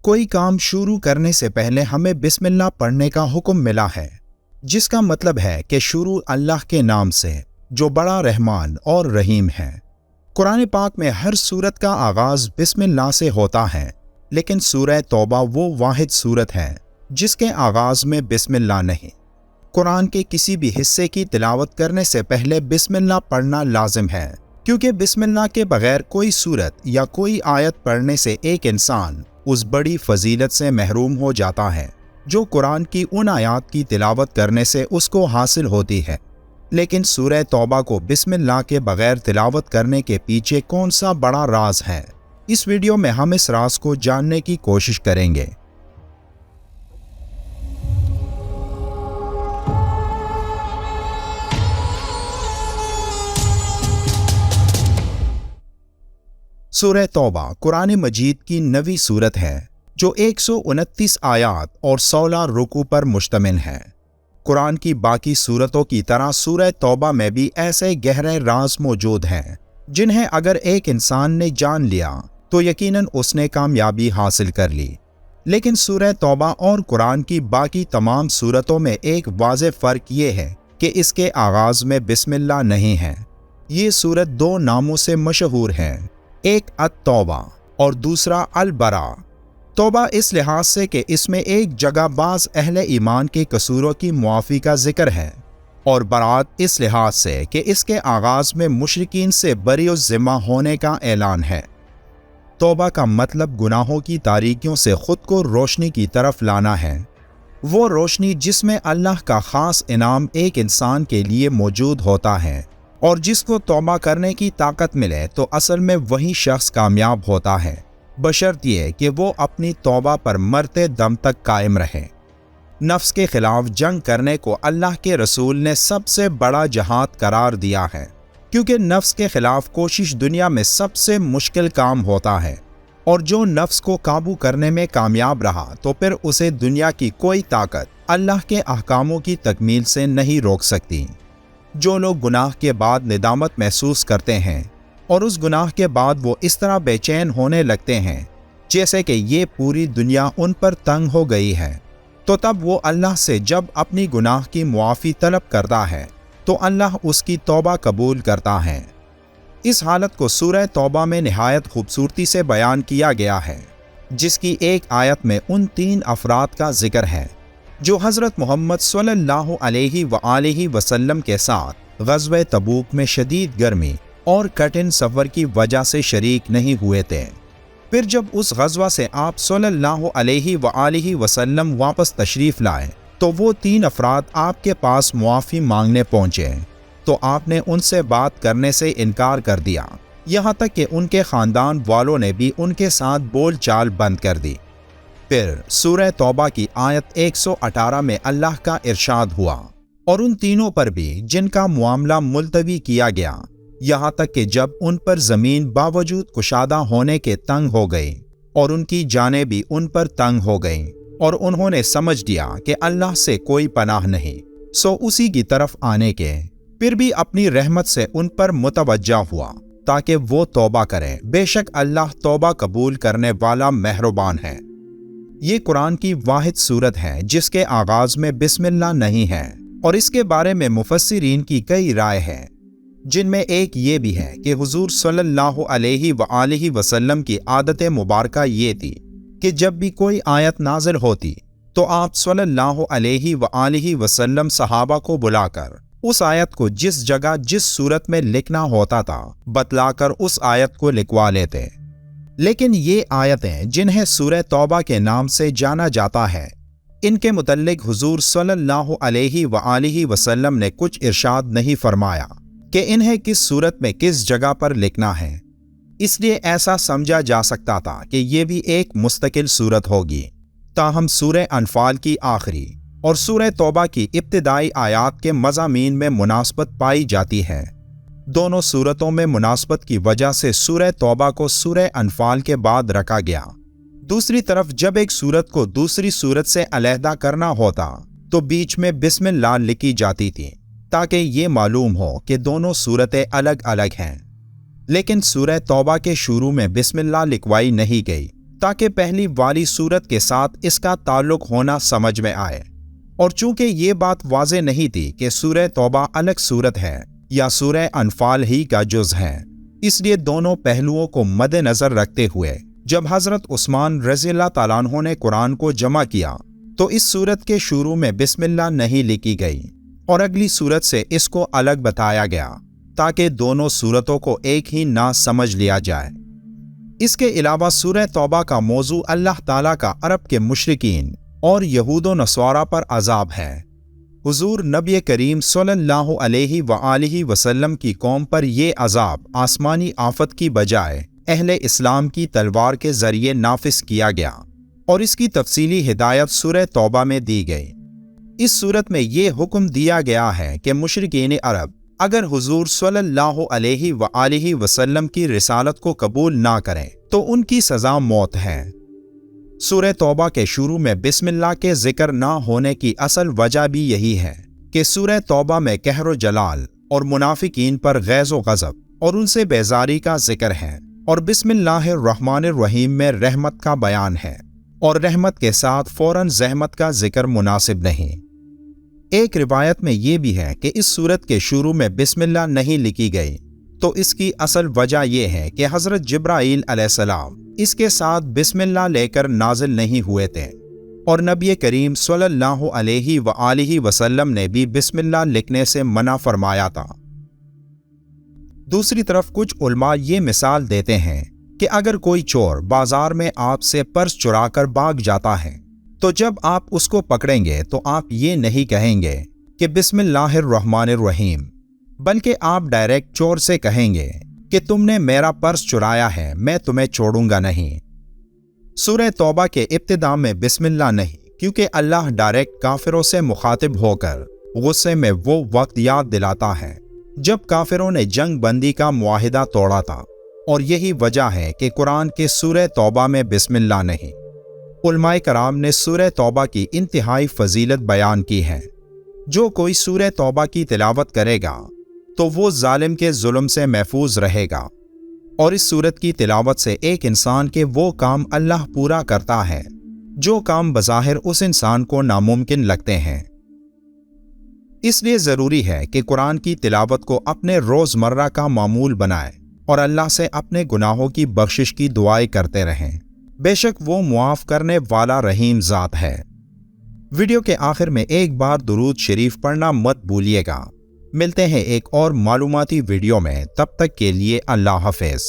کوئی کام شروع کرنے سے پہلے ہمیں بسم اللہ پڑھنے کا حکم ملا ہے، جس کا مطلب ہے کہ شروع اللہ کے نام سے جو بڑا رحمان اور رحیم ہے۔ قرآن پاک میں ہر سورت کا آغاز بسم اللہ سے ہوتا ہے، لیکن سورہ توبہ وہ واحد سورت ہے جس کے آغاز میں بسم اللہ نہیں۔ قرآن کے کسی بھی حصے کی تلاوت کرنے سے پہلے بسم اللہ پڑھنا لازم ہے، کیونکہ بسم اللہ کے بغیر کوئی سورت یا کوئی آیت پڑھنے سے ایک انسان اس بڑی فضیلت سے محروم ہو جاتا ہے جو قرآن کی ان آیات کی تلاوت کرنے سے اس کو حاصل ہوتی ہے۔ لیکن سورہ توبہ کو بسم اللہ کے بغیر تلاوت کرنے کے پیچھے کون سا بڑا راز ہے؟ اس ویڈیو میں ہم اس راز کو جاننے کی کوشش کریں گے۔ سورہ توبہ قرآن مجید کی 9ویں سورت ہے جو 129 آیات اور 16 رکوع پر مشتمل ہے۔ قرآن کی باقی سورتوں کی طرح سورہ توبہ میں بھی ایسے گہرے راز موجود ہیں جنہیں اگر ایک انسان نے جان لیا تو یقیناً اس نے کامیابی حاصل کر لی۔ لیکن سورہ توبہ اور قرآن کی باقی تمام سورتوں میں ایک واضح فرق یہ ہے کہ اس کے آغاز میں بسم اللہ نہیں ہے۔ یہ سورت 2 ناموں سے مشہور ہے، ایک التوبہ اور دوسرا البراء۔ توبہ اس لحاظ سے کہ اس میں ایک جگہ بعض اہل ایمان کے قصوروں کی معافی کا ذکر ہے، اور برات اس لحاظ سے کہ اس کے آغاز میں مشرکین سے بری الذمہ ہونے کا اعلان ہے۔ توبہ کا مطلب گناہوں کی تاریکیوں سے خود کو روشنی کی طرف لانا ہے، وہ روشنی جس میں اللہ کا خاص انعام ایک انسان کے لیے موجود ہوتا ہے، اور جس کو توبہ کرنے کی طاقت ملے تو اصل میں وہی شخص کامیاب ہوتا ہے، بشرط یہ کہ وہ اپنی توبہ پر مرتے دم تک قائم رہے۔ نفس کے خلاف جنگ کرنے کو اللہ کے رسول نے سب سے بڑا جہاد قرار دیا ہے، کیونکہ نفس کے خلاف کوشش دنیا میں سب سے مشکل کام ہوتا ہے، اور جو نفس کو قابو کرنے میں کامیاب رہا تو پھر اسے دنیا کی کوئی طاقت اللہ کے احکاموں کی تکمیل سے نہیں روک سکتی۔ جو لوگ گناہ کے بعد ندامت محسوس کرتے ہیں اور اس گناہ کے بعد وہ اس طرح بے چین ہونے لگتے ہیں جیسے کہ یہ پوری دنیا ان پر تنگ ہو گئی ہے، تو تب وہ اللہ سے جب اپنی گناہ کی معافی طلب کرتا ہے تو اللہ اس کی توبہ قبول کرتا ہے۔ اس حالت کو سورہ توبہ میں نہایت خوبصورتی سے بیان کیا گیا ہے، جس کی ایک آیت میں ان 3 افراد کا ذکر ہے جو حضرت محمد صلی اللہ علیہ وآلہ وسلم کے ساتھ غزوہ تبوک میں شدید گرمی اور کٹھن سفر کی وجہ سے شریک نہیں ہوئے تھے۔ پھر جب اس غزوہ سے آپ صلی اللہ علیہ وآلہ وسلم واپس تشریف لائے تو وہ 3 افراد آپ کے پاس معافی مانگنے پہنچے، تو آپ نے ان سے بات کرنے سے انکار کر دیا، یہاں تک کہ ان کے خاندان والوں نے بھی ان کے ساتھ بول چال بند کر دی۔ پھر سورہ توبہ کی آیت 118 میں اللہ کا ارشاد ہوا، اور ان تینوں پر بھی جن کا معاملہ ملتوی کیا گیا، یہاں تک کہ جب ان پر زمین باوجود کشادہ ہونے کے تنگ ہو گئی اور ان کی جانیں بھی ان پر تنگ ہو گئیں، اور انہوں نے سمجھ لیا کہ اللہ سے کوئی پناہ نہیں سو اسی کی طرف آنے کے، پھر بھی اپنی رحمت سے ان پر متوجہ ہوا تاکہ وہ توبہ کریں، بے شک اللہ توبہ قبول کرنے والا مہربان ہے۔ یہ قرآن کی واحد سورت ہے جس کے آغاز میں بسم اللہ نہیں ہے، اور اس کے بارے میں مفسرین کی کئی رائے ہیں، جن میں ایک یہ بھی ہے کہ حضور صلی اللہ علیہ وآلہ وسلم کی عادت مبارکہ یہ تھی کہ جب بھی کوئی آیت نازل ہوتی تو آپ صلی اللہ علیہ وآلہ وسلم صحابہ کو بلا کر اس آیت کو جس جگہ جس صورت میں لکھنا ہوتا تھا بتلا کر اس آیت کو لکھوا لیتے۔ لیکن یہ آیتیں جنہیں سورہ توبہ کے نام سے جانا جاتا ہے، ان کے متعلق حضور صلی اللہ علیہ وآلہ وسلم نے کچھ ارشاد نہیں فرمایا کہ انہیں کس صورت میں کس جگہ پر لکھنا ہے، اس لیے ایسا سمجھا جا سکتا تھا کہ یہ بھی ایک مستقل صورت ہوگی۔ تاہم سورہ انفال کی آخری اور سورہ توبہ کی ابتدائی آیات کے مضامین میں مناسبت پائی جاتی ہے۔ دونوں صورتوں میں مناسبت کی وجہ سے سورہ توبہ کو سورہ انفال کے بعد رکھا گیا۔ دوسری طرف جب ایک صورت کو دوسری صورت سے علیحدہ کرنا ہوتا تو بیچ میں بسم اللہ لکھی جاتی تھی تاکہ یہ معلوم ہو کہ دونوں صورتیں الگ الگ ہیں۔ لیکن سورہ توبہ کے شروع میں بسم اللہ لکھوائی نہیں گئی تاکہ پہلی والی سورت کے ساتھ اس کا تعلق ہونا سمجھ میں آئے، اور چونکہ یہ بات واضح نہیں تھی کہ سورہ توبہ الگ سورت ہے یا سورہ انفال ہی کا جز ہے، اس لیے دونوں پہلوؤں کو مد نظر رکھتے ہوئے جب حضرت عثمان رضی اللہ تعالیٰ عنہ نے قرآن کو جمع کیا تو اس سورت کے شروع میں بسم اللہ نہیں لکھی گئی اور اگلی سورت سے اس کو الگ بتایا گیا تاکہ دونوں سورتوں کو ایک ہی نہ سمجھ لیا جائے۔ اس کے علاوہ سورہ توبہ کا موضوع اللہ تعالیٰ کا عرب کے مشرکین اور یہود و نصارہ پر عذاب ہے۔ حضور نبی کریم صلی اللہ علیہ وآلہ وسلم کی قوم پر یہ عذاب آسمانی آفت کی بجائے اہل اسلام کی تلوار کے ذریعے نافذ کیا گیا، اور اس کی تفصیلی ہدایت سورہ توبہ میں دی گئی۔ اس صورت میں یہ حکم دیا گیا ہے کہ مشرکین عرب اگر حضور صلی اللہ علیہ وآلہ وسلم کی رسالت کو قبول نہ کریں تو ان کی سزا موت ہے۔ سورہ توبہ کے شروع میں بسم اللہ کے ذکر نہ ہونے کی اصل وجہ بھی یہی ہے کہ سورہ توبہ میں قہر و جلال اور منافقین پر غیظ و غضب اور ان سے بیزاری کا ذکر ہے، اور بسم اللہ الرحمن الرحیم میں رحمت کا بیان ہے، اور رحمت کے ساتھ فوراً زحمت کا ذکر مناسب نہیں۔ ایک روایت میں یہ بھی ہے کہ اس سورت کے شروع میں بسم اللہ نہیں لکھی گئی، تو اس کی اصل وجہ یہ ہے کہ حضرت جبرائیل علیہ السلام اس کے ساتھ بسم اللہ لے کر نازل نہیں ہوئے تھے، اور نبی کریم صلی اللہ علیہ وآلہ وسلم نے بھی بسم اللہ لکھنے سے منع فرمایا تھا۔ دوسری طرف کچھ علماء یہ مثال دیتے ہیں کہ اگر کوئی چور بازار میں آپ سے پرس چرا کر بھاگ جاتا ہے تو جب آپ اس کو پکڑیں گے تو آپ یہ نہیں کہیں گے کہ بسم اللہ الرحمن الرحیم، بلکہ آپ ڈائریکٹ چور سے کہیں گے کہ تم نے میرا پرس چرایا ہے، میں تمہیں چھوڑوں گا نہیں۔ سورہ توبہ کے ابتدا میں بسم اللہ نہیں، کیونکہ اللہ ڈائریکٹ کافروں سے مخاطب ہو کر غصے میں وہ وقت یاد دلاتا ہے جب کافروں نے جنگ بندی کا معاہدہ توڑا تھا، اور یہی وجہ ہے کہ قرآن کے سورہ توبہ میں بسم اللہ نہیں۔ علماء کرام نے سورہ توبہ کی انتہائی فضیلت بیان کی ہے۔ جو کوئی سورہ توبہ کی تلاوت کرے گا تو وہ ظالم کے ظلم سے محفوظ رہے گا، اور اس سورت کی تلاوت سے ایک انسان کے وہ کام اللہ پورا کرتا ہے جو کام بظاہر اس انسان کو ناممکن لگتے ہیں۔ اس لیے ضروری ہے کہ قرآن کی تلاوت کو اپنے روزمرہ کا معمول بنائیں اور اللہ سے اپنے گناہوں کی بخشش کی دعائیں کرتے رہیں، بے شک وہ معاف کرنے والا رحیم ذات ہے۔ ویڈیو کے آخر میں ایک بار درود شریف پڑھنا مت بھولیے گا۔ ملتے ہیں ایک اور معلوماتی ویڈیو میں، تب تک کے لیے اللہ حافظ۔